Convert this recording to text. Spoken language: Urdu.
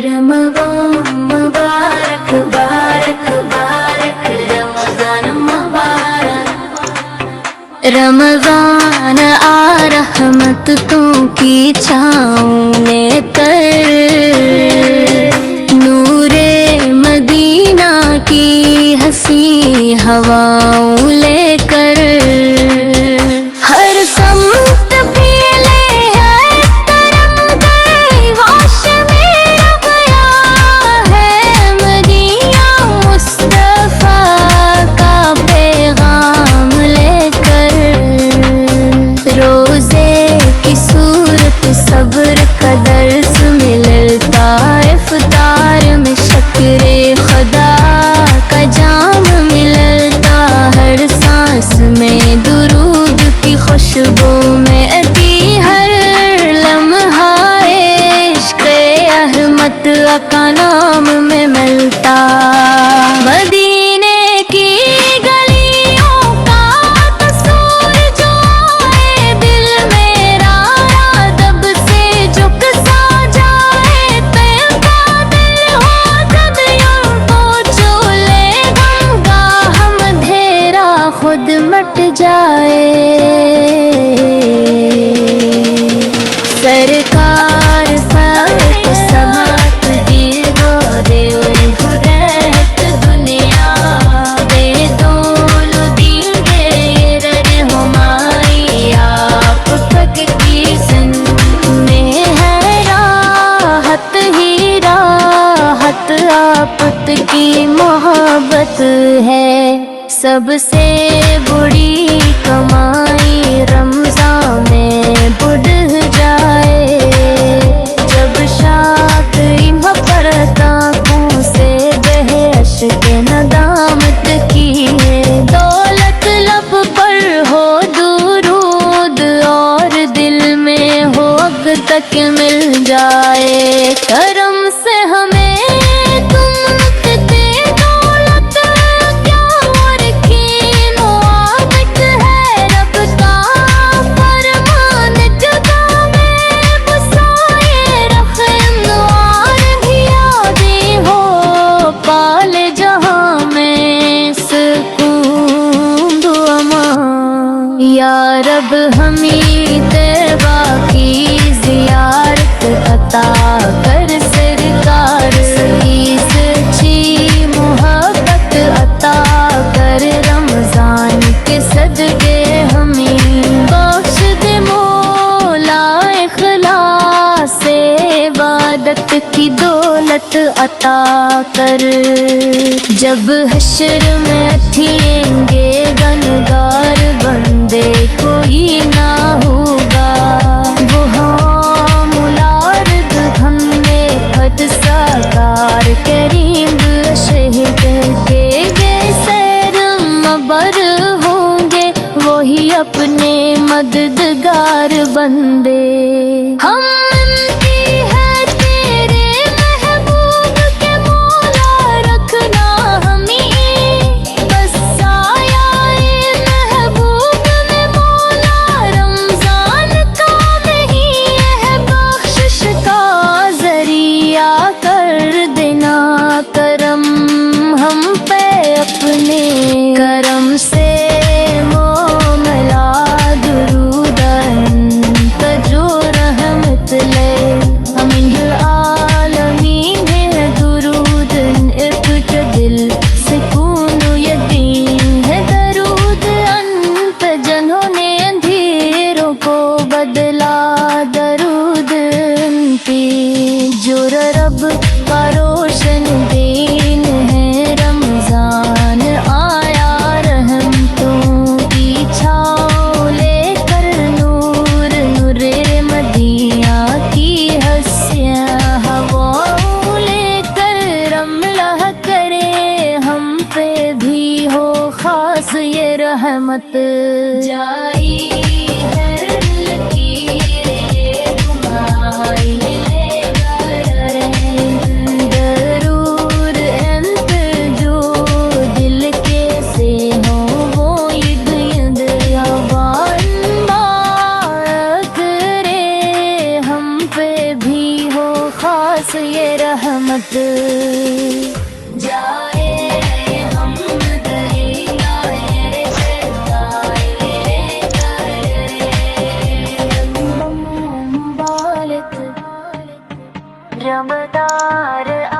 رمضان مبارک بارک بارک رمضان مبارک رمضان آ رحمتوں کی چھاؤں میں کر نور مدینہ کی ہنسی ہواؤں لے کر ہر سمت پیلے ہے ترنگے ہوش میرا گیا ہے مدینہ مصطفیٰ کا پیغام لے کر روزے کی صورت صبر کا درس ملتا افطار میں شکر خدا کا جام ملتا ہر سانس میں درود کی خوشبو میں اتی ہر لمحہ عشق احمد کا نام میں ملتا مدینے کی گلیوں کا تصور جو ہے دل میرا دب سے جھک سا جائے طیبہ دل ہو جب یوں کو چولے غم کا ہم اندھیرا خود مٹ جائے سرکار فاتح سماعت دی گودے رہت دنیا بے دول دین گے رر ہماری آپ تک کی سن میں ہے راحت ہی راحت آپ کی محبت ہے سب سے بڑی کمائی رمضان میں بڑھ جائے جب شاکری پڑتا خون سے بہے اشک ندامت کی دولت لب پر ہو درود اور دل میں ہو اب تک مل جائے کرم سے ہمیں تم مکتے دولت کیا اور قیمت ہے رب کا فرمان جدا میں بسائے رحم نوار بھی یادیں ہو پال جہاں میں سکون دو امان یا رب ہمیں طیبہ کی زیارت عطا کر سرکار کی سچی محبت عطا کر رمضان کے صدقے ہمیں بخش دے مولا اخلاص سے عبادت کی دولت عطا کر جب حشر میں اتھیں گے گنگار بندے کوئی نہ ہوگا وہاں ملارد ہم نے خط ساکار کریم شہد کے گے سیر مبر ہوں گے وہی اپنے مددگار بندے ہم منتی ہے تیرے محبوب کے مولا رکھنا ہمیں بس سایہ محبوب میں مولا رمضان کا نہیں ہے بخشش کا ذریعہ کر دینا کرم ہم پہ اپنے کرم سے معاملہ درودن جو رحمت لے ہمیں عالمین ہے درود افت دل سکون یقین ہے درود انت جنہوں نے اندھیروں کو بدلا درود انتی جو رب کا روشن دین ہے رمضان آیا رحمتوں کی چھاؤں لے کر نور نور مدینہ کی ہنسیاں ہواؤں لے کر رملہ کرے ہم پہ بھی ہو خاص یہ رحمت جائی ہے لکیر تمہاری لے کر ضرور انت جو دل کے سے ہو وہ ید ید یوان بات رے ہم پہ بھی ہو خاص یہ رحمت رحمت جائے ہم دریائے مبارک رمضان